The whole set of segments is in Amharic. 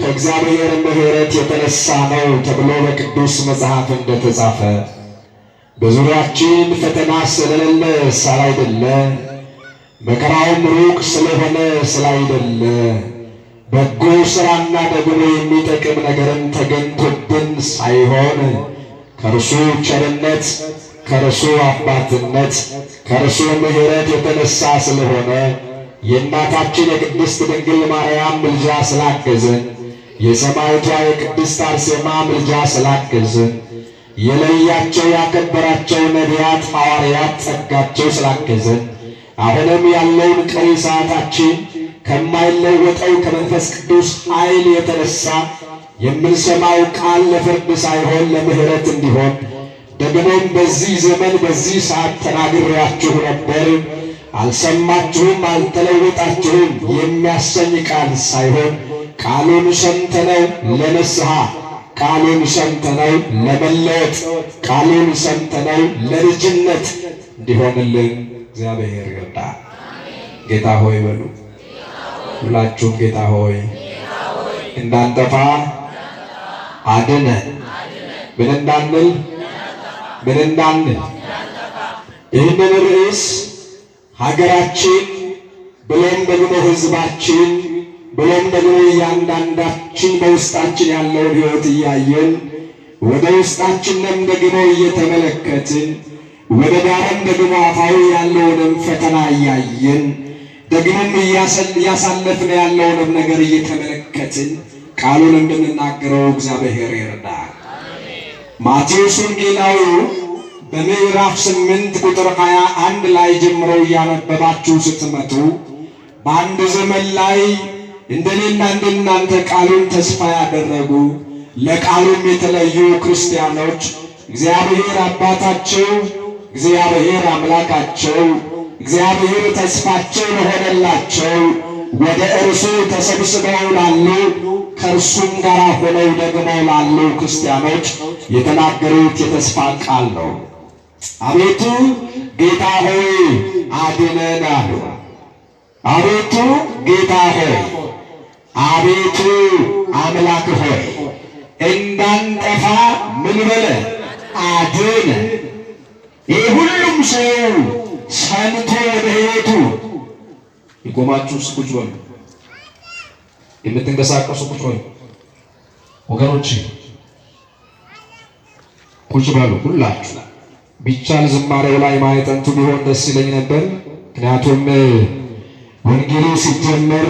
ከእግዚአብሔር ምሕረት የተነሳ ነው ተብሎ በቅዱስ መጽሐፍ እንደተጻፈ በዙሪያችን ፈተና ስለሌለ ስላይደለ መከራውም ሩቅ ስለሆነ ስላይደለ በጎ ሥራና ደግሞ የሚጠቅም ነገርን ተገኝቶብን ሳይሆን ከእርሱ ቸርነት ከእርሱ አባትነት ከእርሱ ምሕረት የተነሳ ስለሆነ የእናታችን የቅድስት ድንግል ማርያም ምልጃ ስላገዘን የሰማዕቷ የቅድስት አርሴማ ምልጃ ስላገዘን የለያቸው ያከበራቸው ነቢያት ሐዋርያት ጸጋቸው ስላገዘን አሁንም ያለውን ቀሪ ሰዓታችን ከማይለወጠው ከመንፈስ ቅዱስ ኃይል የተነሳ የምንሰማው ቃል ለፍርድ ሳይሆን ለምሕረት እንዲሆን ደግሞም በዚህ ዘመን በዚህ ሰዓት ተናግሬያችሁ ነበር አልሰማችሁም አልተለወጣችሁም የሚያሰኝ ቃል ሳይሆን ቃሉን ሰምተነው ለንስሐ ቃሉን ሰምተነው ለመለወጥ ቃሉን ሰምተነው ለልጅነት እንዲሆንልን እግዚአብሔር ይርዳል። ጌታ ሆይ በሉ ሁላችሁም ጌታ ሆይ እንዳንጠፋ አድነን ምን እንዳንል ይህንን ርዕስ ሀገራችን ብሎም ደግሞ ሕዝባችን ብሎም ደግሞ እያንዳንዳችን በውስጣችን ያለውን ሕይወት እያየን ወደ ውስጣችንም ደግሞ እየተመለከትን ወደ ዳርም ደግሞ አፋዊ ያለውንም ፈተና እያየን ደግሞም እያሳለፍን ያለውንም ነገር እየተመለከትን ቃሉን እንድንናገረው እግዚአብሔር ይርዳል። ማቴዎስ ወንጌላዊ በምዕራፍ 8 ቁጥር 21 ላይ ጀምሮ እያነበባችሁ ስትመጡ በአንድ ዘመን ላይ እንደኔና እንደናንተ ቃሉን ተስፋ ያደረጉ ለቃሉም የተለዩ ክርስቲያኖች እግዚአብሔር አባታቸው እግዚአብሔር አምላካቸው እግዚአብሔር ተስፋቸው ለሆነላቸው ወደ እርሱ ተሰብስበው ላሉ ከእርሱም ጋር ሆነው ደግሞ ላሉ ክርስቲያኖች የተናገሩት የተስፋ ቃል ነው። አቤቱ ጌታ ሆይ አድነን አሉ። አቤቱ ጌታ ሆይ አቤቱ አምላክ ሆይ እንዳንጠፋ ምን በለን አድነን። ይህ ሁሉም ሰው ሰምቶ ወደ ሕይወቱ የቆማችሁ ቁጭ በሉ፣ የምትንቀሳቀሱ ቁጭ በሉ ወገኖች፣ ቁጭ በሉ ሁላችሁ። ቢቻል ዝማሬው ላይ ማዕጠንቱ ቢሆን ደስ ይለኝ ነበር። ምክንያቱም ወንጌሉ ሲጀመር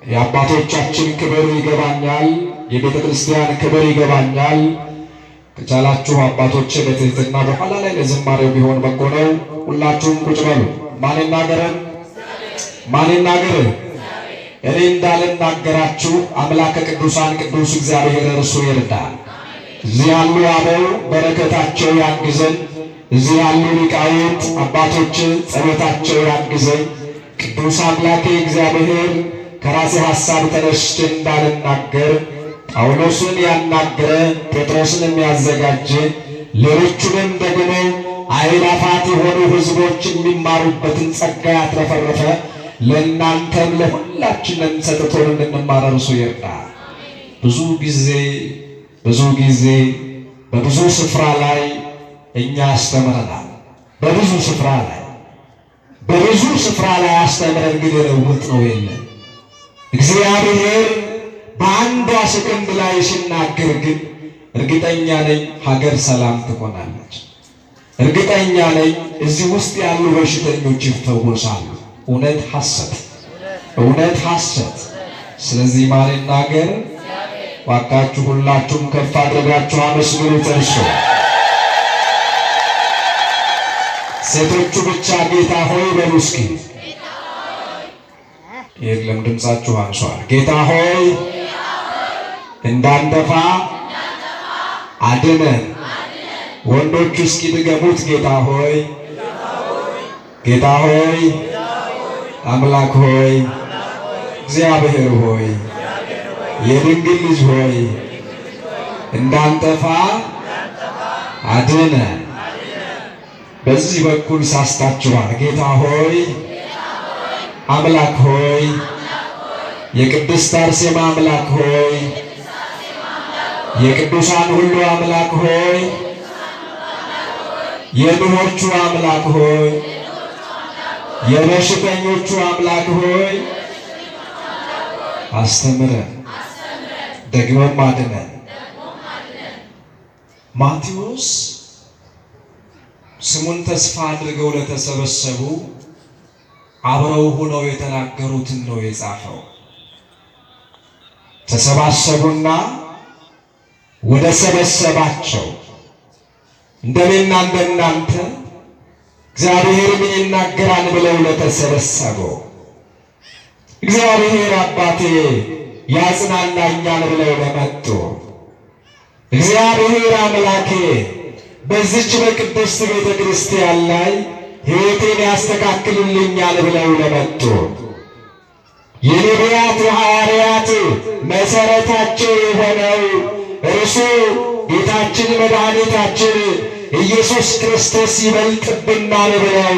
የአባቶቻችን ክብር ይገባኛል፣ የቤተ ክርስቲያን ክብር ይገባኛል። ከቻላችሁ አባቶች በትህትና በኋላ ላይ ለዝማሬው ቢሆን በጎ ነው። ሁላችሁም ቁጭ በሉ። ማን ይናገረን? ማን ይናገረን? እኔ እንዳልናገራችሁ አምላከ ቅዱሳን ቅዱስ እግዚአብሔር እርሱ ይርዳል። እዚህ ያሉ አበው በረከታቸው ያግዘን። እዚህ ያሉ ሊቃውንት አባቶች ጸሎታቸው ያግዘን። ቅዱስ አምላኬ እግዚአብሔር ከራሴ ሐሳብ ተነስቼ እንዳልናገር ጳውሎስን ያናገረ ጴጥሮስን የሚያዘጋጅ ሌሎቹንም ደግሞ አእላፋት የሆኑ ሕዝቦች የሚማሩበትን ጸጋ ያትረፈረፈ ለእናንተም ለሁላችንም ሰጥቶን እንድንማር እርሱ ይርዳል። ብዙ ጊዜ በብዙ ስፍራ ላይ እኛ አስተምረናል። በብዙ ስፍራ ላይ አስተምረን ግን የለወጥነው የለም። እግዚአብሔር በአንዷ ሰከንድ ላይ ሲናገር ግን እርግጠኛ ነኝ ሀገር ሰላም ትሆናለች። እርግጠኛ ነኝ እዚህ ውስጥ ያሉ በሽተኞች ይፈወሳሉ። እውነት ሐሰት። ስለዚህ ማን ይናገር? ዋካችሁ ሁላችሁም ከፍ አድርጋችሁ አመስግኑት እርሱ። ሴቶቹ ብቻ ጌታ ሆይ በሉ እስኪ። የለም ድምፃችሁ አንሷል። ጌታ ሆይ እንዳንጠፋ አድነን። ወንዶቹ እስኪ ድገሙት። ጌታ ሆይ አምላክ ሆይ እግዚአብሔር ሆይ የድንግል ልጅ ሆይ እንዳንጠፋ አድነን። በዚህ በኩል ሳስታችኋል። ጌታ ሆይ አምላክ ሆይ የቅድስት አርሴማ አምላክ ሆይ የቅዱሳን ሁሉ አምላክ ሆይ የድሆቹ አምላክ ሆይ የበሽተኞቹ አምላክ ሆይ አስተምረን ደግሞም አድነን። ማቴዎስ ስሙን ተስፋ አድርገው ለተሰበሰቡ አብረው ሆነው የተናገሩትን ነው የጻፈው። ተሰባሰቡና ወደ ሰበሰባቸው እንደኔና እንደናንተ እግዚአብሔር ምን ይናገራል ብለው ለተሰበሰቡ እግዚአብሔር አባቴ ያጽናናኛል ብለው ለመጡ እግዚአብሔር አምላኬ በዚች በቅድስት ቤተ ክርስቲያን ላይ ሕይወቴን ያስተካክልልኛል ብለው ለመጡ የነቢያት ሐዋርያት መሰረታቸው የሆነው እርሱ ጌታችን መድኃኒታችን ኢየሱስ ክርስቶስ ይበልጥብናል ብለው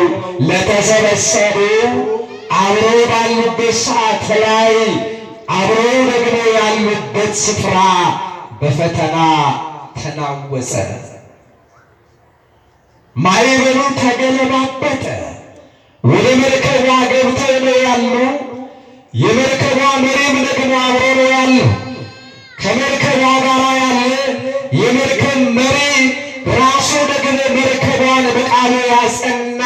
ለተሰበሰቡ አብረው ባሉበት ሰዓት ላይ አብረው ደግሞ ያሉበት ስፍራ በፈተና ተናወጸ። ማዕበሉ ተገለባበጠ። ወደ መርከቧ ገብተው ነው ያሉ። የመርከቧ መሪም ደግሞ አብሮ ነው ያለው። ከመርከቧ ጋር ያለ የመርከብ መሪ ራሱ ደግሞ መርከቧን በቃሉ ያጸና፣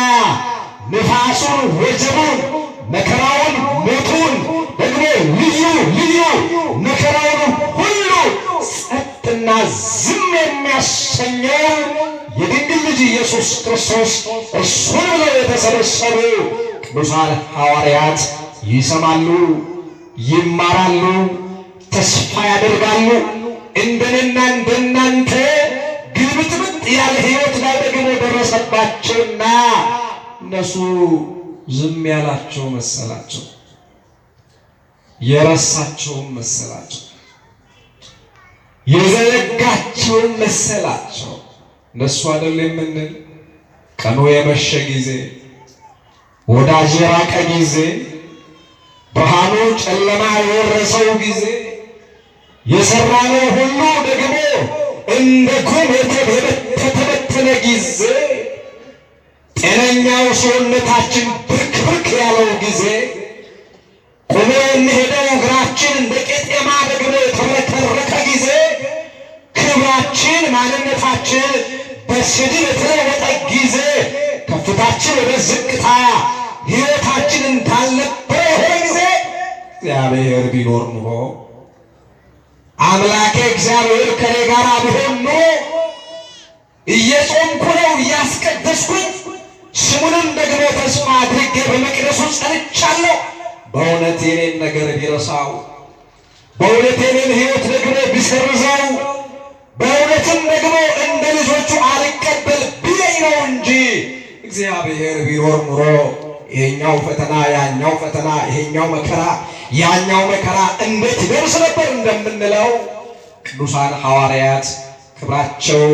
ንፋሱን፣ ወጀቡን፣ መከራውን፣ ሞቱን ደግሞ ልዩ መከራውን ሁሉ ጸጥና ዝም የሚያሰኘው የድንግል ልጅ ኢየሱስ ክርስቶስ እርሱን ብለው የተሰበሰቡ ቅዱሳን ሐዋርያት ይሰማሉ፣ ይማራሉ፣ ተስፋ ያደርጋሉ። እንደኔና እንደናንተ ግልብጥብጥ ያለ ሕይወት ላይ ደግሞ ደረሰባቸውና እነሱ ዝም ያላቸው መሰላቸው፣ የረሳቸውም መሰላቸው፣ የዘነጋቸውም መሰላቸው። እነሱ አይደል የምንል ቀኑ የመሸ ጊዜ፣ ወዳጅ የራቀ ጊዜ፣ ብርሃኑ ጨለማ የወረሰው ጊዜ፣ የሰራነው ሁሉ ደግሞ እንደ ጉም የተበተነ ጊዜ፣ ጤነኛው ሰውነታችን ብርክ ያለው ጊዜ፣ ቆሞ የሚሄደው እግራችን እንደ ቄጤማ ደግሞ የተረከረከ ጊዜ፣ ክብራችን ማንነታችን በስድብ የተለወጠ ጊዜ፣ ከፍታችን ወደ ዝቅታ ሕይወታችን እንዳልነበረ የሆነ ጊዜ እግዚአብሔር ቢኖር ኑሮ አምላኬ እግዚአብሔር ከኔ ጋር ቢሆን ኑሮ እየጾምኩ ነው እያስቀደስኩኝ ስሙንም ደግሞ ተስፋ አድርጌ በመቅደሱ ጸንቻለሁ። በእውነት የኔን ነገር ቢረሳው፣ በእውነት የኔን ሕይወት ደግሞ ቢሰርዘው፣ በእውነትም ደግሞ እንደ ልጆቹ አልቀበል ቢለኝ ነው እንጂ እግዚአብሔር ቢኖር ኑሮ ይሄኛው ፈተና ያኛው ፈተና፣ ይሄኛው መከራ ያኛው መከራ እንዴት ይደርስ ነበር እንደምንለው ቅዱሳን ሐዋርያት ክብራቸው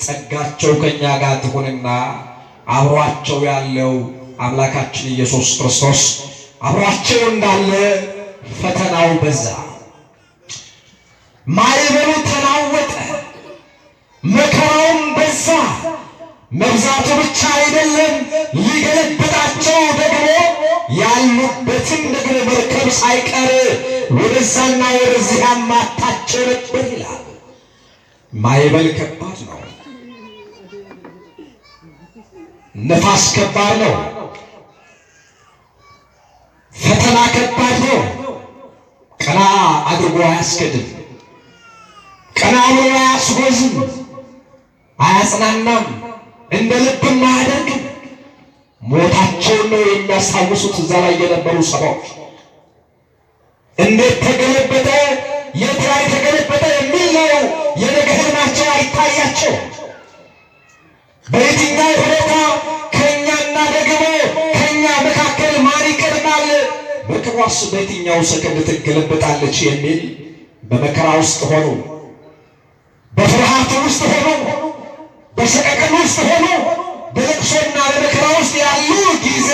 ጸጋቸው ከኛ ጋር ትሆንና አብሯቸው ያለው አምላካችን ኢየሱስ ክርስቶስ አብሯቸው እንዳለ ፈተናው በዛ፣ ማዕበሉ ተናወጠ፣ መከራውም በዛ። መብዛቱ ብቻ አይደለም፣ ሊገለብጣቸው ደግሞ ያሉበትን ደግሞ መርከብ ሳይቀር ወደዛና ወደዚህ ያማታቸው ነበር ይላል። ማዕበል ከባድ ነው። ነፋስ ከባድ ነው። ፈተና ከባድ ነው። ቀና አድርጎ አያስገድም። ቀና ብሎ አያስጎዝም፣ አያጽናናም፣ እንደ ልብም አያደርግም። ሞታቸውን ነው የሚያስታውሱት እዛ ላይ የነበሩ ሰዎች። እንዴት ተገለበጠ፣ የት ላይ ተገለበጠ የሚል ነው የነገ ሕልማቸው አይታያቸው። በየትኛው ሁኔታ ከእኛና ደግሞ ከእኛ መካከል ማን ይቀድማል፣ መርከቧስ በየትኛው ሰከንድ ትገለበጣለች የሚል በመከራ ውስጥ ሆኑ፣ በፍርሃት ውስጥ ሆኑ፣ በሰቀቀን ውስጥ ሆኑ፣ በለቅሶና በመከራ ውስጥ ያሉ ጊዜ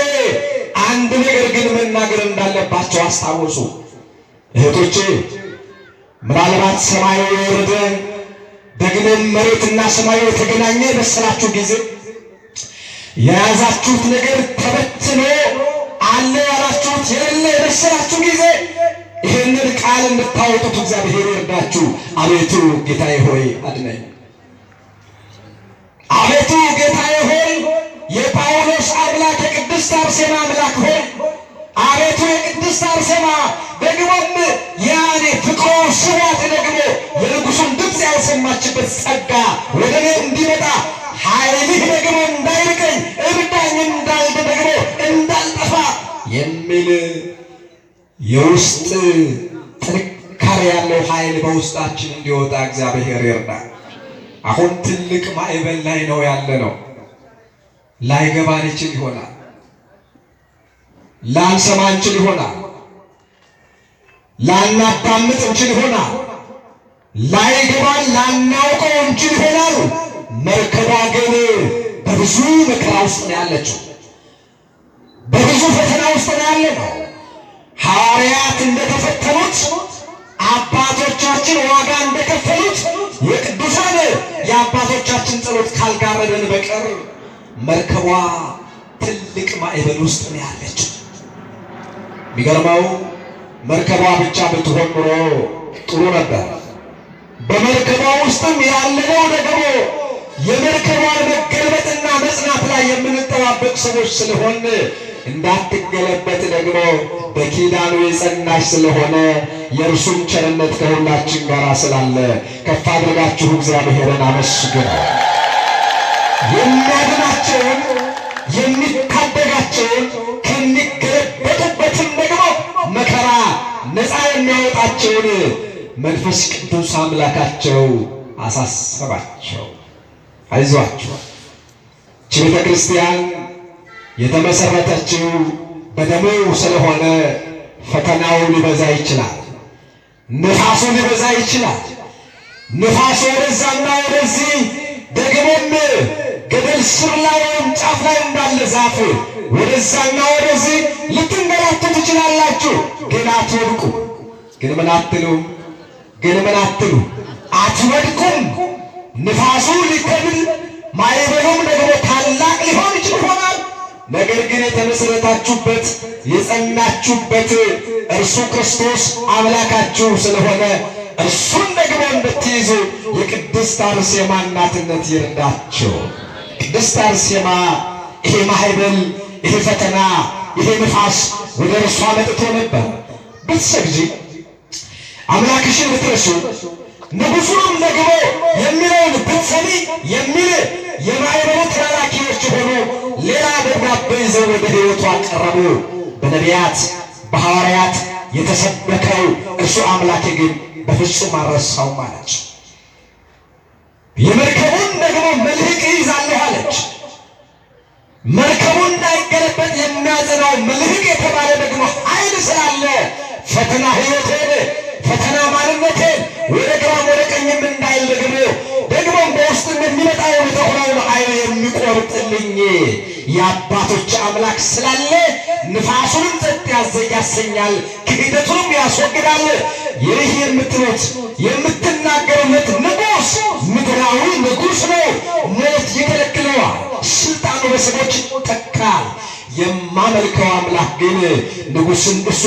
አንድ ነገር ግን መናገር እንዳለባቸው አስታወሱ። እህቶቼ ምናልባት ሰማዩ የወረደ ደግሞም መሬትና ሰማዩ የተገናኘ የመሰላችሁ ጊዜ የያዛችሁት ነገር ተበትኖ አለ ያላችሁት የሌለ የመሰላችሁ ጊዜ ይህንን ቃል እንድታወጡት እግዚአብሔር ይርዳችሁ። አቤቱ ጌታዬ ሆይ አድነኝ። አቤቱ ጌታዬ ሆይ የጳውሎስ አምላክ የቅድስት አርሴማ አምላክ ሆይ አቤቱ የቅድስት አርሴማ ደግሞም ያኔ ፍቅሮ ስዋት ደግሞ የንጉሡን ድምፅ ያልሰማችበት ጸጋ ወደ እኔ እንዲመጣ ኃይልህ ደግሞ እንዳይርቀኝ እርዳኝ እንዳልድ ደግሞ እንዳልጠፋ የሚል የውስጥ ጥንካሬ ያለው ኃይል በውስጣችን እንዲወጣ እግዚአብሔር ይርዳል። አሁን ትልቅ ማዕበል ላይ ነው ያለነው። ላይገባን ይችል ይሆናል፣ ላንሰማ እንችል ይሆናል፣ ላናዳምጥ እንችል ይሆናል፣ ላይገባን ላናውቀው እንችል ይሆናል። መርከቧ ግን በብዙ መከራ ውስጥ ነው ያለችው፣ በብዙ ፈተና ውስጥ ነው ያለነው። ሐዋርያት እንደተፈተኑት አባቶቻችን ዋጋ እንደከፈሉት የቅዱሳን የአባቶቻችን ጸሎት ካልጋረደን በቀር መርከቧ ትልቅ ማዕበል ውስጥ ነው ያለችው። የሚገርመው መርከቧ ብቻ ብትሆን ኖሮ ጥሩ ነበር። በመርከቧ ውስጥም ያለነው ደግሞ የመርከቧን መገልበጥና መጽናት ላይ የምንጠባበቅ ሰዎች ስለሆን እንዳትገለበጥ ደግሞ በኪዳኑ የጸናች ስለሆነ የእርሱም ቸርነት ከሁላችን ጋር ስላለ ከፍ አድርጋችሁ እግዚአብሔርን አመስግኑ። የሚያድናቸውን የሚታደጋቸውን ከሚገለበጡበትም ደግሞ መከራ ነፃ የሚያወጣቸውን መንፈስ ቅዱስ አምላካቸው አሳሰባቸው። አይዟችሁ፣ ይህች ቤተ ክርስቲያን የተመሰረተችው በደሙ ስለሆነ ፈተናው ሊበዛ ይችላል፣ ንፋሱ ሊበዛ ይችላል። ንፋሱ ወደዛና ወደዚህ ደግሞም ገደል ስር ላይ ወይም ጫፍ ላይ እንዳለ ዛፍ ወደዛና ወደዚህ ልትንገላቱ ትችላላችሁ፣ ግን አትወድቁ። ግን ምን አትሉም? ግን ምን አትሉ? አትወድቁም። ንፋሱ ሊከብል ማዕበሉም ደግሞ ታላቅ ሊሆን ይችል ይሆናል። ነገር ግን የተመሰረታችሁበት የጸናችሁበት እርሱ ክርስቶስ አምላካችሁ ስለሆነ እርሱን ደግሞ እንድትይዙ የቅድስት አርሴማ እናትነት ይርዳችሁ። ቅድስት አርሴማ ይሄ ማዕበል፣ ይሄ ፈተና፣ ይሄ ንፋስ ወደ እርሷ መጥቶ ነበር። ብትሰግጂ አምላክሽን ብትረሱ ንጉሡንም ደግሞ የሚለውን ብትሰሚ የሚል የማዕበሉ ተላላኪዎች የሆኑ ሌላ ደብዳቤ ይዘው ወደ ሕይወቷ ቀረቡ። በነቢያት በሐዋርያት የተሰበከው እርሱ አምላኬ ግን በፍጹም አልረሳውም አለች። የመርከቡን ደግሞ መልህቅ ይዛለሁ አለች። መርከቡ እንዳይገለበጥ የሚያጸናው መልህቅ የተባለ ደግሞ ኃይል ስላለ ፈተና ሕይወቴን ፈተና ማንነቴን ወደ ግራም ወደ ቀኝም እንዳይል ደግሞ በውስጥ የሚመጣውን የተሆነውን ኃይል የሚቆርጥልኝ የአባቶች አምላክ ስላለ ንፋሱንም ጸጥ ያሰኛል፣ ክህደቱንም ያስወግዳል። ይህ የምትሉት የምትናገሩለት ንጉሥ ምድራዊ ንጉሥ ነው። ሞት ይከለክለዋል፣ ስልጣኑ በሰዎች ይተካል። የማመልከው አምላክ ግን ንጉሥን እሱ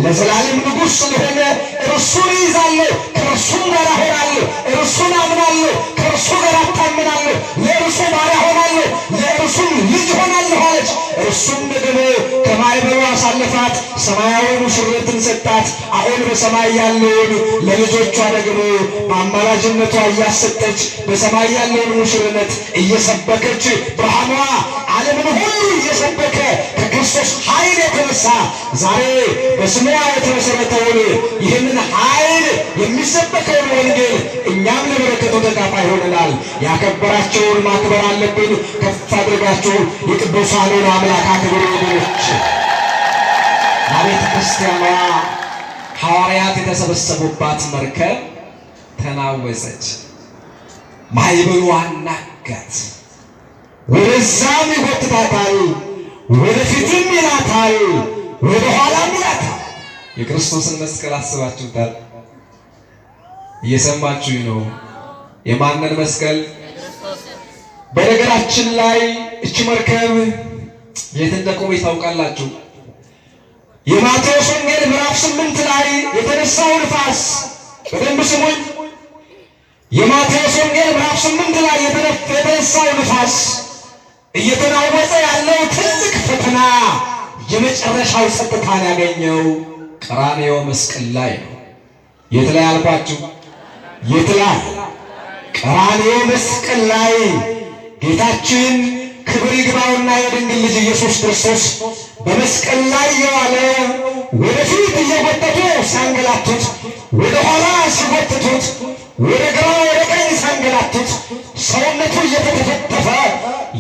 ለዘላለም ንጉሥ ስለሆነ እርሱን ይዛለሁ፣ ከእርሱም ጋር እሆናለሁ፣ እርሱን አምናለሁ፣ ከእርሱ ጋር እታመናለሁ፣ ለእርሱ ባሪያ ሆናለሁ፣ ለእርሱም ልጅ ሆናለሁ አለች። እርሱም ደግሞ ከማዕበሉ አሳለፋት፣ ሰማያዊ ሙሽርነትን ሰጣት። አሁን በሰማይ ያለውን ለልጆቿ ደግሞ በአማላጅነቷ እያሰጠች በሰማይ ያለውን ሙሽርነት እየሰበከች ብርሃኗ ዓለምን ሁሉ እየሰበከ ከክርስቶስ ኃይል የተነሳ ዛሬ በስሟ የተመሰረተውን ይህንን ኃይል የሚሰበከውን ወንጌል እኛም ለበረከቱ ተካፋይ ሆነናል። ያከበራቸውን ማክበር አለብን። ከፍ አድርጋችሁ የቅዱሳኑን አምላክ አክብሩ ወገኖች። ቤተ ክርስቲያኗ ሐዋርያት የተሰበሰቡባት መርከብ ተናወጸች። ማዕበሉ አናጋት። ወደዛም ይጎትታታል፣ ወደፊትም ይላታል፣ ወደ ኋላም ይላታል። የክርስቶስን መስቀል አስባችሁታል? እየሰማችሁኝ ነው? የማንን መስቀል? በነገራችን ላይ እቺ መርከብ የት እንደቆመች ታውቃላችሁ? የማቴዎስ ወንጌል ምዕራፍ 8 ላይ የተነሳው ንፋስ፣ በደንብ ስሙኝ። የማቴዎስ ወንጌል ምዕራፍ 8 ላይ የተነሳው ንፋስ እየተናወጠ ያለው ትልቅ ፈተና የመጨረሻው ጸጥታን ያገኘው ቀራንዮ መስቀል ላይ ነው። የት ላይ አልኳችሁ? የት ላይ? ቀራንዮ መስቀል ላይ ጌታችን ክብር ይግባውና የድንግል ልጅ ኢየሱስ ክርስቶስ በመስቀል ላይ የዋለ ወደፊት እየጎተቱ ሲያንገላቱት፣ ወደ ኋላ ሲጎትቱት፣ ወደ ግራ ወደ ቀኝ ሲያንገላቱት፣ ሰውነቱ እየተተፈተፈ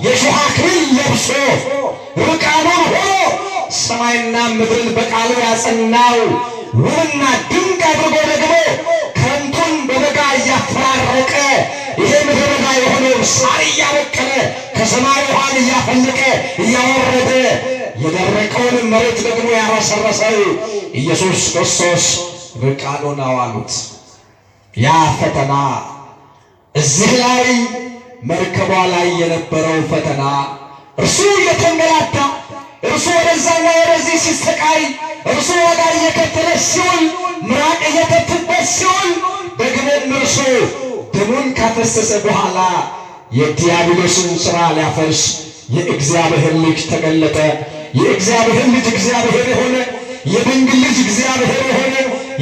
የሾህ አክሊል ለብሶ ርቃኑን ሆኖ ሰማይና ምድርን በቃሉ ያጸናው ውብና ድንቅ አድርጎ ደግሞ ከንቱን በበጋ እያፈራረቀ ይሄ ምድረ በዳ የሆነው ሳር እያበቀለ ከሰማይ ውሃን እያፈለቀ እያወረደ የደረቀውን መሬት ደግሞ ያረሰረሰው ኢየሱስ ክርስቶስ ርቃኑን አዋሉት። ያ ፈተና እዚህ ላይ መርከቧ ላይ የነበረው ፈተና እርሱ እየተንገላታ እርሱ ወደዛና ወደዚህ ሲሰቃይ እርሱ ወዳ እየከተለ ሲውል ምራቅ እየተፉበት ሲውል ደግሞም እርሱ ደሙን ካፈሰሰ በኋላ የዲያብሎስን ሥራ ሊያፈርስ የእግዚአብሔር ልጅ ተገለጠ። የእግዚአብሔር ልጅ እግዚአብሔር የሆነ የድንግል ልጅ እግዚአብሔር የሆነ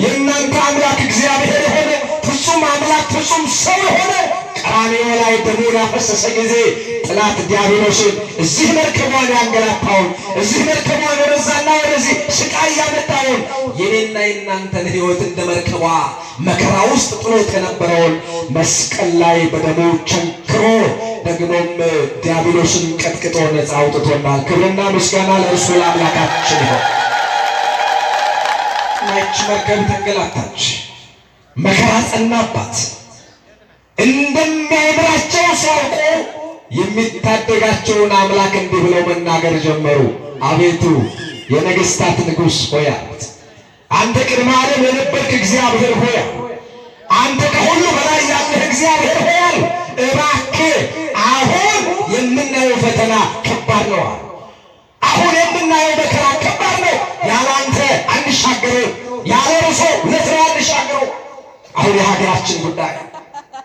የእናንተ አምላክ እግዚአብሔር የሆነ ፍጹም አምላክ ፍጹም ሰው የሆነ ቀራንዮ ላይ ደሙን ያፈሰሰ ጊዜ ጠላት ዲያብሎስን እዚህ መርከቧን ያንገላታውን እዚህ መርከቧን ወደዛና ወደዚህ ስቃይ ያመጣውን የኔና የእናንተን ሕይወት እንደ መርከቧ መከራ ውስጥ ጥሎት የነበረውን መስቀል ላይ በደሙ ቸንክሮ ደግሞም ዲያብሎስን ቀጥቅጦ ነፃ አውጥቶናል። ክብርና ምስጋና ለእርሱ ለአምላካችን ይሁን። ይህች መርከብ ተንገላታች፣ መከራ ጸናባት። እንደሚያምራቸው ሲያውቁ የሚታደጋቸውን አምላክ እንዲህ ብለው መናገር ጀመሩ። አቤቱ የነገሥታት ንጉሥ ሆይ አሉት። አንተ ቅድመ ዓለም የነበርክ እግዚአብሔር ሆይ፣ አንተ ከሁሉ በላይ ያለህ እግዚአብሔር ሆይ አሉ። እባክህ አሁን የምናየው ፈተና ከባድ ነው። አሁን የምናየው መከራ ከባድ ነው። ያለ አንተ አንሻገረው፣ ያለ እርሱ እውነት ነው አንሻገረው። አሁን የሀገራችን ጉዳይ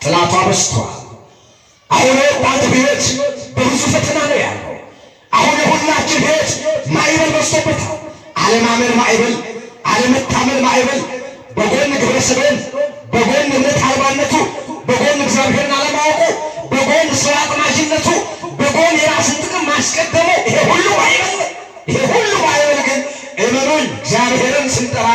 ጥላቷ በዝቷል። አሁን የወጣት ሕይወት በብዙ ፈተና ነው ያለው። አሁን የሁላችን ሕይወት ማዕበል በዝቶበታል። አለማመን ማዕበል፣ አለመታመን ማዕበል፣ በጎን ግብረ ሰዶም፣ በጎን እምነት አልባነቱ፣ በጎን እግዚአብሔርን አለማወቁ፣ በጎን ስራ አጥማጅነቱ፣ በጎን የራስን ጥቅም ማስቀደሙ፣ ይሄ ሁሉ ማዕበል፣ ይሄ ሁሉ ማዕበል ግን እመኑኝ እግዚአብሔርን ስንጠራ፣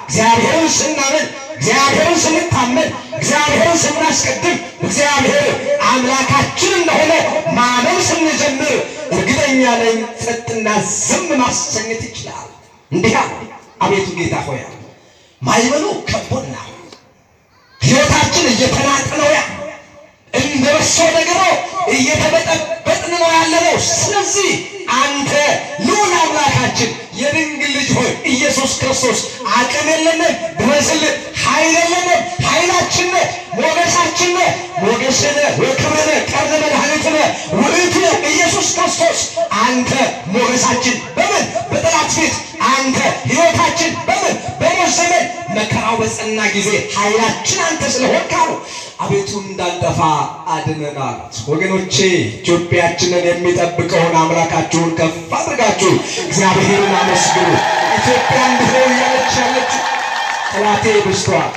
እግዚአብሔርን ስናምን፣ እግዚአብሔርን ስንታመን፣ እግዚአብሔርን ስናስቀድም፣ እግዚአብሔር አምላካችን እንደሆነ ማመን ስንጀምር እርግጠኛ ነኝ ጸጥና ዝም ማሰኘት ይችላል። እንዲህ አቤቱ ጌታ ሆይ ማዕበሉ ከቦና ሕይወታችን እየተናጠ ነው፣ እንደ በሶ ደግሞ እየተበጠበጥን ነው ያለነው። ስለዚህ አንተ ልዑል አምላካችን የድንግል ልጅ ሆይ ኢየሱስ ክርስቶስ አቅም የለንም፣ ድረስልን። ኃይል የለንም፣ ኃይላችን ነህ፣ ሞገሳችን ነህ፣ ሞገስህ ነህ፣ ወክብርህ ነህ፣ ቀርነ መድኃኒትህ ነህ፣ ውእቱ ኢየሱስ ክርስቶስ አንተ ሞገሳችን በምን በጠላት ፊት፣ አንተ ሕይወታችን በምን በሞት ዘመን መከራው በጸና ጊዜ ኃይላችን አንተ ስለሆንክ አሉ። አቤቱ እንዳንጠፋ አድነናል። ወገኖቼ ኢትዮጵያችንን የሚጠብቀውን አምላካችሁን ከፍ አድርጋችሁ እግዚአብሔርን አመስግኑ። ኢትዮጵያ እንዲህ ነው እያለች ያለችው ጠላቴ በዝቷል።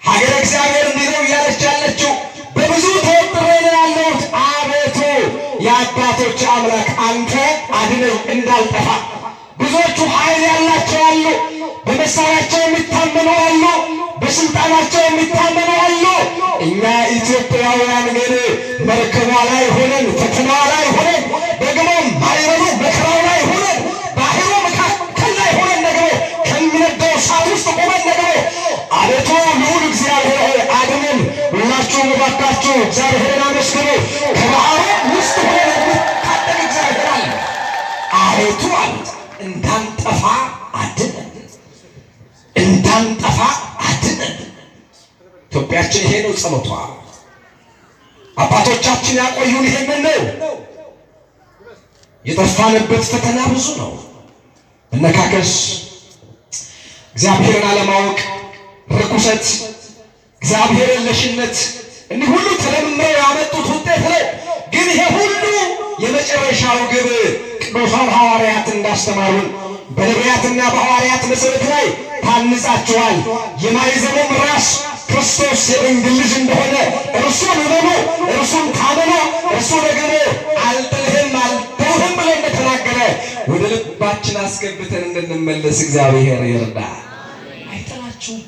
ሀገረ እግዚአብሔር እንዲህ ነው እያለች ያለችው በብዙ ተወጥሬ ነው ያለሁት። አቤቱ የአባቶች አምላክ አንተ አድነኝ እንዳልጠፋ። ብዙዎቹ ኃይል ያላቸው አሉ፣ በመሳሪያቸው የሚታመኑ አሉ፣ በስልጣናቸው የሚታመኑ አሉ። እኛ ኢትዮጵያውያን ግን መርከቧ ላይ ሆነን ፈተናዋ ላይ ሆነን ደግሞ ማዕበሉ መከራው ላይ ሆነን ባህሩ መካከል ላይ ሆነን ደግሞ ከሚነደው እሳት ውስጥ ቆመን ደግሞ አቤቱ ልዑል እግዚአብሔር ሆይ አድነን። ሁላችሁም እባካችሁ እግዚአብሔርን አመስግኑ። ከባህሩ ውስጥ ሆነን የሚታደግ እግዚአብሔር አለ። አቤቱ አሉት እንዳንጠፋ አድነን። ኢትዮጵያችን ይሄ ነው ጸሎቷ። አባቶቻችን ያቆዩን ይሄንን ነው። የጠፋንበት ፈተና ብዙ ነው። መነካከስ፣ እግዚአብሔርን አለማወቅ፣ ርኩሰት፣ እግዚአብሔር የለሽነት እኒህ ሁሉ ተለምመው ያመጡት ውጤት ነው። ግን ይሄ ሁሉ የመጨረሻው ግብ ቅዱሳን ሐዋርያት እንዳስተማሩን በነቢያትና በሐዋርያት መሠረት ላይ ታንጻችኋል፣ የማይዘኑም ራስ ክርስቶስ የድንግል ልጅ እንደሆነ እርሱን እመኑ፣ እርሱን ታመኑ፣ እርሱ ደግሞ አልጥልህም አልተውህም ብሎ እንደተናገረ ወደ ልባችን አስገብተን እንድንመለስ እግዚአብሔር ይርዳል። አይጥላችሁም።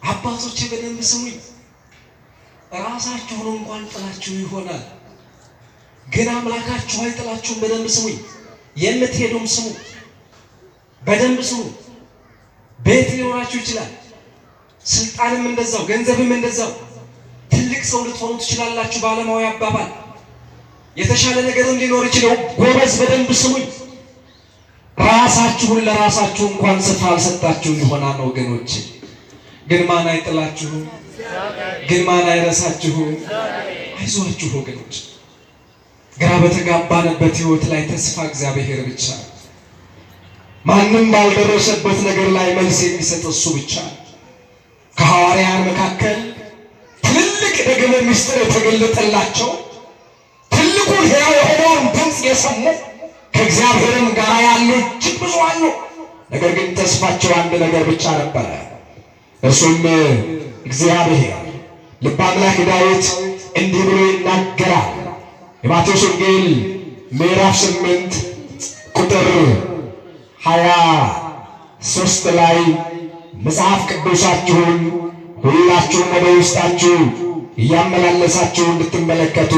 አባቶቼ በደንብ ስሙኝ። ራሳችሁን እንኳን ጥላችሁ ይሆናል፣ ግን አምላካችሁ አይጥላችሁም። በደንብ ስሙኝ። የምትሄዱም ስሙ፣ በደንብ ስሙ። ቤት ሊኖራችሁ ይችላል፣ ስልጣንም እንደዛው፣ ገንዘብም እንደዛው። ትልቅ ሰው ልትሆኑ ትችላላችሁ በዓለማዊ አባባል። የተሻለ ነገርም ሊኖር ይችላል። ጎበዝ፣ በደንብ ስሙኝ። ራሳችሁን ለራሳችሁ እንኳን ስፍራ አልሰጣችሁ ይሆናል ወገኖች። ግን ማን አይጥላችሁም? ግን ማን አይረሳችሁም? አይዟችሁ ወገኖች። ግራ በተጋባንበት ሕይወት ላይ ተስፋ እግዚአብሔር ብቻ። ማንም ባልደረሰበት ነገር ላይ መልስ የሚሰጥ እሱ ብቻ። ከሐዋርያን መካከል ትልቅ ደግሞ ምስጢር የተገለጠላቸው ትልቁን ሕያው የሆነውን ድምፅ የሰሙ ከእግዚአብሔርም ጋር ያሉ እጅግ ብዙ አሉ። ነገር ግን ተስፋቸው አንድ ነገር ብቻ ነበረ። እርሱም እግዚአብሔር። ልበ አምላክ ዳዊት እንዲህ ብሎ ይናገራል። የማቴዎስ ወንጌል ምዕራፍ 8 ቁጥር 23 ላይ መጽሐፍ ቅዱሳችሁን ሁላችሁም ወደ ውስጣችሁ እያመላለሳችሁ እንድትመለከቱ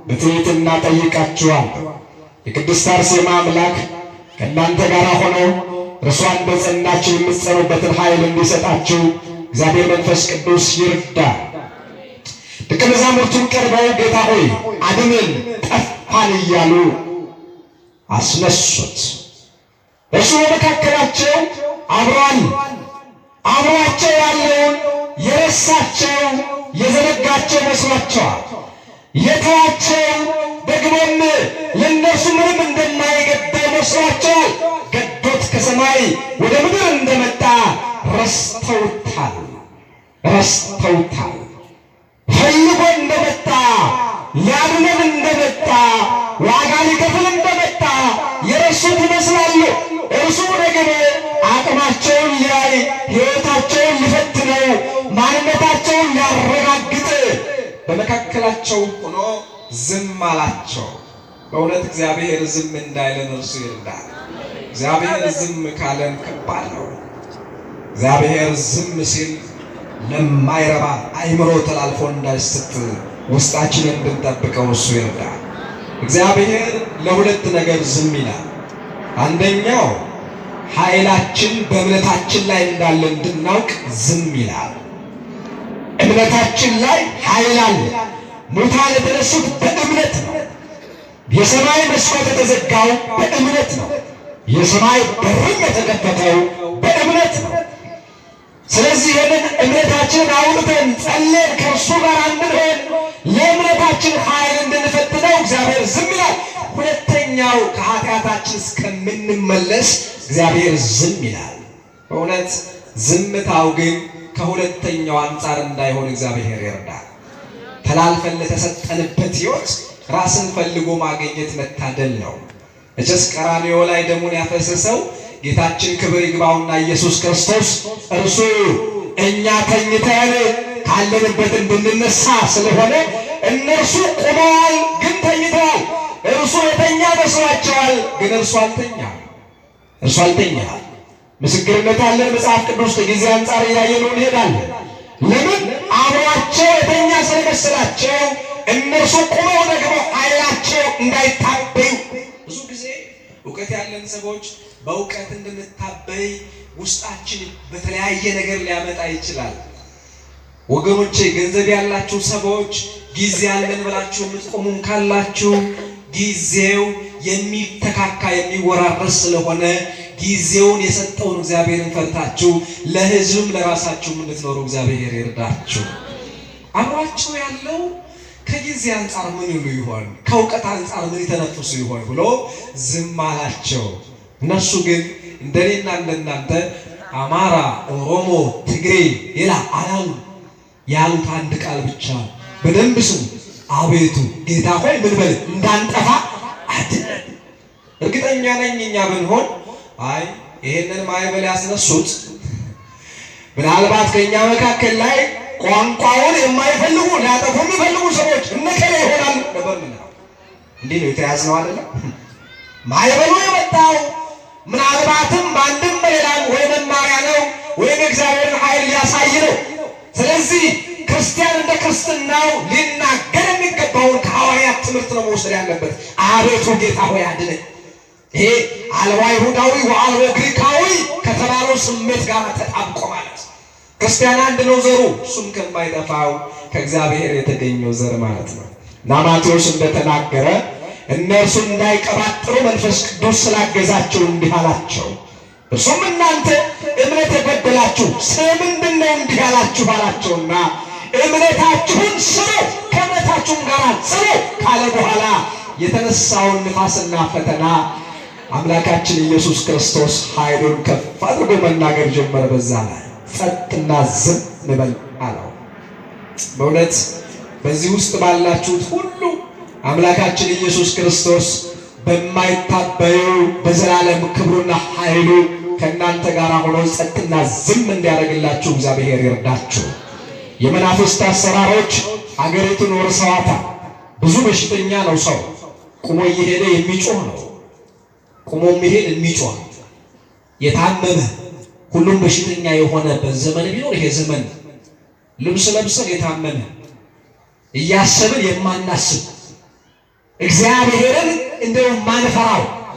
በትሕትና ጠይቃችኋለሁ። የቅድስት አርሴማ አምላክ ከእናንተ ጋር ሆኖ እርሷን በጸናች የምትጸኑበትን ኃይል እንዲሰጣችሁ እግዚአብሔር መንፈስ ቅዱስ ይርዳል። ደቀ መዛሙርቱን ቀርበው ጌታ ሆይ አድነን፣ ጠፋን እያሉ አስነሱት። እርሱ በመካከላቸው አብሯቸው ያለውን የረሳቸው የዘነጋቸው መስሏቸዋል። የተዋቸው ደግሞም ለእነርሱ ምንም እንደማይገባው መስሏቸዋል። ገዶት ከሰማይ ወደ ምድር እንደመጣ ረስተውታል። ፈልጎ እንደመጣ ሊያድነን እንደመጣ ዋጋ ሊከፍል እንደመጣ የረሱት ይመስላሉ። እርሱ ደግሞ አቅማቸውን ሊያይ፣ ሕይወታቸውን ሊፈትነው፣ ማንነታቸውን ሊያረጋግጥ በመካከላቸው ሆኖ ዝም አላቸው። በእውነት እግዚአብሔር ዝም እንዳይለን እርሱ ይርዳል። እግዚአብሔር ዝም ካለን ከባድ ነው። እግዚአብሔር ዝም ሲል ለማይረባ አይምሮ ተላልፎ እንዳይስት ውስጣችንን እንድንጠብቀው እሱ ይርዳል። እግዚአብሔር ለሁለት ነገር ዝም ይላል። አንደኛው ኃይላችን በእምነታችን ላይ እንዳለ እንድናውቅ ዝም ይላል። እምነታችን ላይ ኃይል አለ። ሙታን የተነሱት በእምነት ነው። የሰማይ መስኮት የተዘጋው በእምነት ነው። የሰማይ በርም የተከፈተው በእምነት ነው። ስለዚህ ይህንን እምነታችንን አውጥተን ጸልየን ከእርሱ ጋር እንድንሆን ለእምነታችን ኃይል እንድንፈትነው እግዚአብሔር ዝም ይላል። ሁለተኛው ከኃጢአታችን እስከምንመለስ እግዚአብሔር ዝም ይላል። በእውነት ዝምታው ግን ከሁለተኛው አንጻር እንዳይሆን እግዚአብሔር ይርዳል። ተላልፈን ለተሰጠንበት ሕይወት ራስን ፈልጎ ማግኘት መታደል ነው። እጀስ ቀራንዮ ላይ ደሙን ያፈሰሰው ጌታችን ክብር ይግባውና ኢየሱስ ክርስቶስ እርሱ እኛ ተኝተን ካለንበት እንድንነሳ ስለሆነ እነርሱ ቆመዋል፣ ግን ተኝተዋል። እርሱ የተኛ መስሏቸዋል፣ ግን እርሱ አልተኛም። ምስክርነት አለን። መጽሐፍ ቅዱስ ከጊዜ አንጻር እያየነው እንሄዳለን። ለምን አብሯቸው የተኛ ስለመሰላቸው እነርሱ ቆመው ደግሞ ኃይላቸው እንዳይታበዩ። ብዙ ጊዜ እውቀት ያለን ሰዎች በእውቀት እንድንታበይ ውስጣችን በተለያየ ነገር ሊያመጣ ይችላል። ወገኖቼ ገንዘብ ያላችሁ ሰዎች ጊዜ ያለን ብላችሁ የምትቆሙም ካላችሁ ጊዜው የሚተካካ የሚወራረስ ስለሆነ ጊዜውን የሰጠውን እግዚአብሔርን ፈርታችሁ ለሕዝብም ለራሳችሁም እንድትኖሩ እግዚአብሔር ይርዳችሁ። አብሯቸው ያለው ከጊዜ አንጻር ምን ይሉ ይሆን፣ ከእውቀት አንጻር ምን ይተነፍሱ ይሆን ብሎ ዝም አላቸው። እነሱ ግን እንደኔና እንደናንተ አማራ፣ ኦሮሞ፣ ትግሬ ሌላ አላሉ። ያሉት አንድ ቃል ብቻ በደንብ ስሙ። አቤቱ ጌታ ሆይ ምን በል እንዳንጠፋ አድነን። እርግጠኛ ነኝ እኛ ብንሆን አይ ይሄንን ማዕበል ያስነሱት ምናልባት ከእኛ መካከል ላይ ቋንቋውን የማይፈልጉ ሊያጠፉ የሚፈልጉ ሰዎች እነከለ ይሆናሉ ነበር። እንዲህ ነው የተያዝነው አይደለም? ማዕበሉ የመጣው ምናልባትም በአንድም በሌላም ወይ መማሪያ ነው ወይም እግዚአብሔርን ኃይል ሊያሳይ ነው። ስለዚህ ክርስቲያን እንደ ክርስትናው ሊናገር የሚገባውን ከሐዋርያት ትምህርት ነው መውሰድ ያለበት። አቤቱ ጌታ ሆይ አድነን። ይሄ አልባ ይሁዳዊ ወአልባ ግሪካዊ ከተባለው ስሜት ጋር ተጣብቆ ማለት ክርስቲያን አንድ ነው ዘሩ፣ እሱም ከማይጠፋው ከእግዚአብሔር የተገኘው ዘር ማለት ነው። እና ማቴዎስ እንደተናገረ እነርሱ እንዳይቀባጥሩ መንፈስ ቅዱስ ስላገዛቸው እንዲህ አላቸው። እርሱም እናንተ እምነት የጎደላችሁ ስለምንድን ነው እንዲህ ያላችሁ አላቸውና እምነታችሁን ስሩ ከእምነታችሁም ጋር ጽኑ ካለ በኋላ የተነሳውን ንፋስና ፈተና አምላካችን ኢየሱስ ክርስቶስ ኃይሉን ከፍ አድርጎ መናገር ጀመረ። በዛ ላይ ጸጥና ዝም በል አለው። በእውነት በዚህ ውስጥ ባላችሁት ሁሉ አምላካችን ኢየሱስ ክርስቶስ በማይታበየው በዘላለም ክብሩና ኃይሉ ከእናንተ ጋር ሆኖ ጸጥና ዝም እንዲያደርግላችሁ እግዚአብሔር ይርዳችሁ። የመናፍስት አሰራሮች አገሪቱን ወርሰዋታል። ብዙ በሽተኛ ነው ሰው ቁሞ እየሄደ የሚጮህ ነው። ቁሞ የሚሄድ የሚጮህ የታመመ ሁሉም በሽተኛ የሆነበት ዘመን ቢኖር ይሄ ዘመን ልብስ ለብሰን የታመመ እያሰብን የማናስብ እግዚአብሔርን እንደው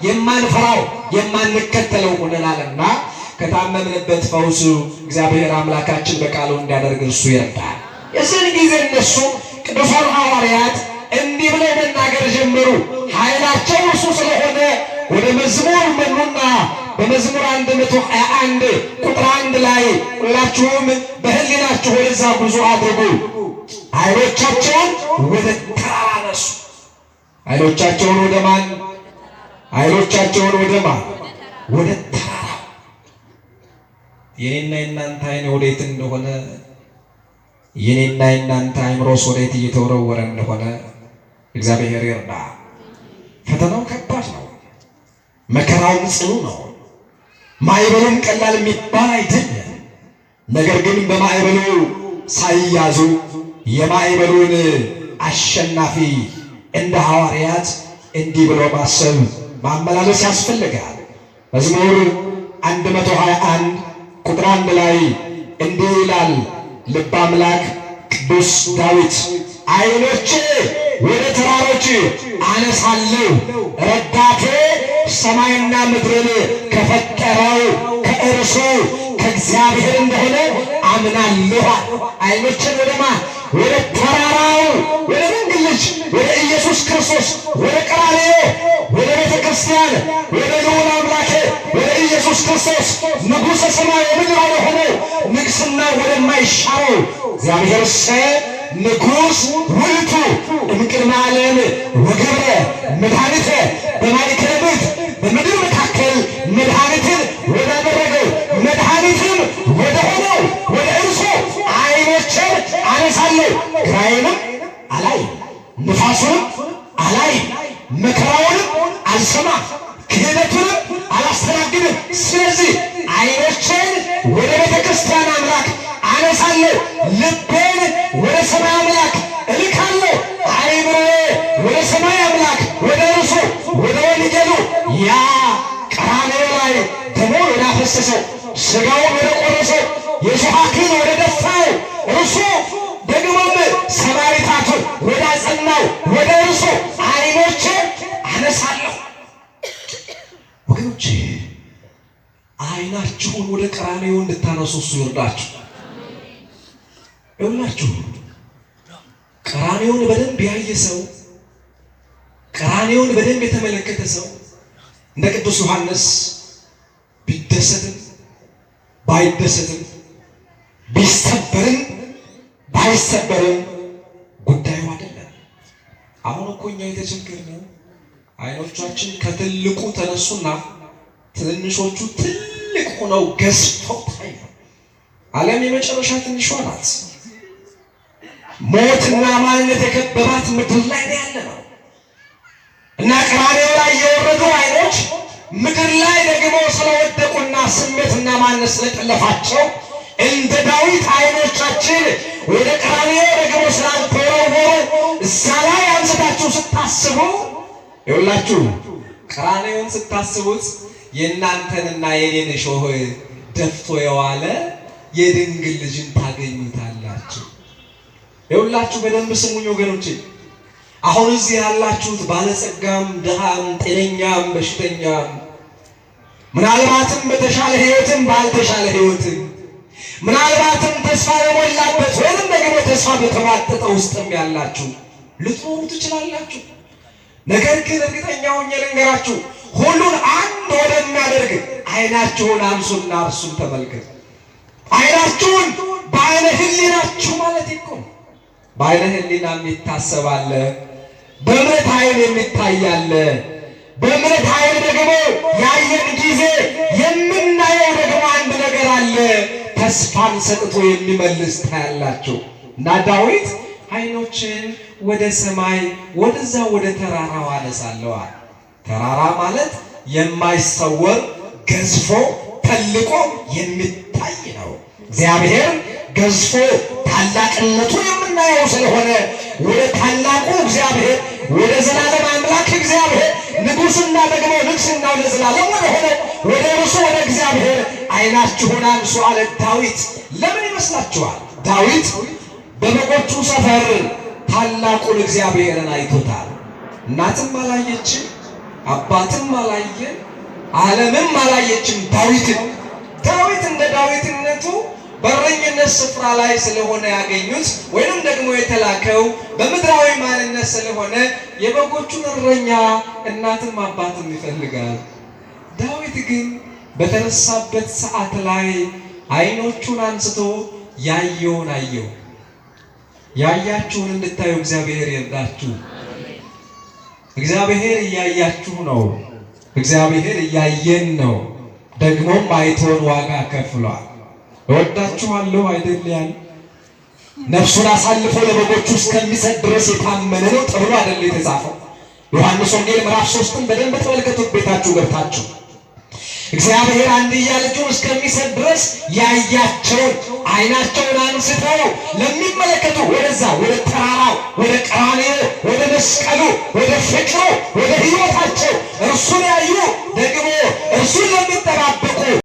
የማንፈራው የማንከተለው ሆነናልና ከታመምንበት ፈውሱ እግዚአብሔር አምላካችን በቃሉ እንዲያደርግ እርሱ ይርዳል። የዚህን ጊዜ እነሱ ቅዱሳን ሐዋርያት እንዲህ ብለው መናገር ጀመሩ። ኃይላቸው እርሱ ስለሆነ ወደ መዝሙር መኑና በመዝሙር 121 ቁጥር 1 ላይ ሁላችሁም በሕሊናችሁ ወደዛ ጉዞ አድርጉ። ኃይሎቻቸውን ወደ ተራራ አነሱ። ኃይሎቻቸውን ወደ ማን? ኃይሎቻቸውን ወደ ማን? ወደ ተራራ። የኔና የናንተ ዓይን ወዴት እንደሆነ የኔና የናንተ አእምሮስ ወዴት እየተወረወረ እንደሆነ እግዚአብሔር ይርዳ። ፈተናው ከባድ ነው። መከራውም ጽኑ ነው። ማዕበሉም ቀላል የሚባል አይደለም። ነገር ግን በማዕበሉ ሳይያዙ የማዕበሉን አሸናፊ እንደ ሐዋርያት እንዲህ ብሎ ማሰብ ማመላለስ ያስፈልጋል። መዝሙር 121 ቁጥር 1 ላይ እንዲህ ይላል ልበ አምላክ ቅዱስ ዳዊት ዓይኖቼ ወደ ተራሮች አነሳለሁ፣ ረዳቴ ሰማይና ምድርን ከፈጠረው ከእርሱ ከእግዚአብሔር እንደሆነ አምናለሁ። ዓይኖችን ወደ ማን? ወደ ተራራው፣ ወደ ድንግል ልጅ ወደ ኢየሱስ ክርስቶስ፣ ወደ ቀራንዮ፣ ወደ ቤተ ክርስቲያን፣ ወደ ልዑል አምላኬ ወደ ኢየሱስ ክርስቶስ ንጉሠ ሰማይ ምድር ወደሆነው ንግሥና ወደማይሻረው እግዚአብሔር ንጉሥ ውእቱ እምቅድመ ዓለም ወገብረ መድኃኒተ በማእከለ ምድር በምድር መካከል መድኃኒትን ወዳደረገው መድኃኒትን ወደ ሆነው ወደ እርሱ ዓይኖችን አነሳለሁ። ግራዬንም አላይም፣ ንፋሱንም አላይም፣ መከራውንም አልሰማም፣ ክህደቱንም አላስተናግድም። ስለዚህ ዓይኖችን ወደ ቤተ ክርስቲያን አምላክ አነሳለሁ፣ ልቤን ወደ ሰማይ አምላክ እልካለሁ፣ አይምሮዬ ወደ ሰማይ አምላክ ወደ እርሱ ወደ ወንጌሉ ያ ቀራንዮ ላይ ደሙን ወዳፈሰሰው ሥጋውን ወደ ቆረሰው የእሾህ አክሊል ወደ ደፋው እርሱ ደግሞም ሰማዕታቱን ወደ አጸናው ወደ እርሱ ዓይኖቼ አነሳለሁ። ወገኖቼ ዓይናችሁን ወደ ቀራንዮ እንድታነሱ እሱ ይርዳችሁ። ይኸውላችሁ ቀራንዮን በደንብ ያየ ሰው፣ ቀራንዮን በደንብ የተመለከተ ሰው እንደ ቅዱስ ዮሐንስ ቢደሰትም ባይደሰትም ቢሰበርም ባይሰበርም ጉዳዩ አይደለም። አሁን እኮ እኛ የተቸገርነው አይኖቻችን ከትልቁ ተነሱና ትንሾቹ ትልቅ ሆነው ገዝፈው ታዩ። ዓለም የመጨረሻ ትንሿ ናት። ሞትና ማንነት የከበባት ምድር ላይ ያለ ነው እና ቀራንዮ ላይ የወረዱ አይኖች ምድር ላይ ደግሞ ስለወደቁና ስሜትና ማንነት ስለጠለፋቸው እንደ ዳዊት አይኖቻችን ወደ ቀራንዮ ደግሞ ስላልተወረወሩ እዛ ላይ አንስታችሁ ስታስቡ ይኸውላችሁ ቀራንዮን ስታስቡት የእናንተንና የኔን እሾህ ደፍቶ የዋለ የድንግል ልጅን ታገኙታላችሁ። ይኸውላችሁ በደንብ ስሙኝ ወገኖቼ። አሁን እዚህ ያላችሁት ባለጸጋም ድሃም ጤነኛም በሽተኛም ምናልባትም በተሻለ ሕይወትም ባልተሻለ ሕይወትም ምናልባትም ተስፋ የሞላበት ወይም ደግሞ ተስፋ በተሟጠጠ ውስጥም ያላችሁ ልትኖሩ ትችላላችሁ። ነገር ግን እርግጠኛ ሆኜ ልንገራችሁ ሁሉን አንድ ወደሚያደርግ አይናችሁን አንሱና እርሱን ተመልከቱ። አይናችሁን በአይነ ህሊናችሁ ማለት እኮ በአይነ ህሊና የሚታሰባለ በእምነት አይን የሚታያለ በእምነት አይን ደግሞ ያየን ጊዜ የምናየው ደግሞ አንድ ነገር አለ። ተስፋን ሰጥቶ የሚመልስ ታያላችሁ። እና ዳዊት አይኖችን ወደ ሰማይ ወደዛ ወደ ተራራው አነሳለሁ። ተራራ ማለት የማይሰወር ገዝፎ ተልቆ የሚታይ ነው። እግዚአብሔር ገዝፎ ታላቅነቱ የምናየው ስለሆነ ወደ ታላቁ እግዚአብሔር ወደ ዘላለም አምላክ እግዚአብሔር ንጉሥና ደግሞ ንግሥናው ለዘላለም ወደሆነ ወደ እርሱ ወደ እግዚአብሔር አይናችሁን አንሱ አለ ዳዊት። ለምን ይመስላችኋል? ዳዊት በበጎቹ ሰፈር ታላቁን እግዚአብሔርን አይቶታል። እናትም አላየችም፣ አባትም አላየም፣ ዓለምም አላየችም ዳዊትን። ዳዊት እንደ ዳዊትነቱ በእረኝነት ስፍራ ላይ ስለሆነ ያገኙት ወይንም ደግሞ የተላከው በምድራዊ ማንነት ስለሆነ የበጎቹን እረኛ እናትም አባትም ይፈልጋል። ዳዊት ግን በተነሳበት ሰዓት ላይ አይኖቹን አንስቶ ያየውን አየው። ያያችሁን እንድታዩ እግዚአብሔር ይርዳችሁ። እግዚአብሔር እያያችሁ ነው። እግዚአብሔር እያየን ነው። ደግሞም አይቶን ዋጋ ከፍሏል። እወዳችኋለሁ አይደል ያለ ነፍሱን አሳልፎ ለበጎቹ እስከሚሰጥ ድረስ የታመነ ነው ተብሎ አይደል የተጻፈው? ዮሐንስ ወንጌል ምዕራፍ 3ን በደንብ ተመልከቱት ቤታችሁ ገብታችሁ። እግዚአብሔር አንድያ ልጁን እስከሚሰጥ ድረስ ያያቸውን አይናቸውን አንስተው ለሚመለከቱ ወደዛ ወደ ተራራው ወደ ቀራንዮ ወደ መስቀሉ ወደ ፍቅሩ ወደ ሕይወታቸው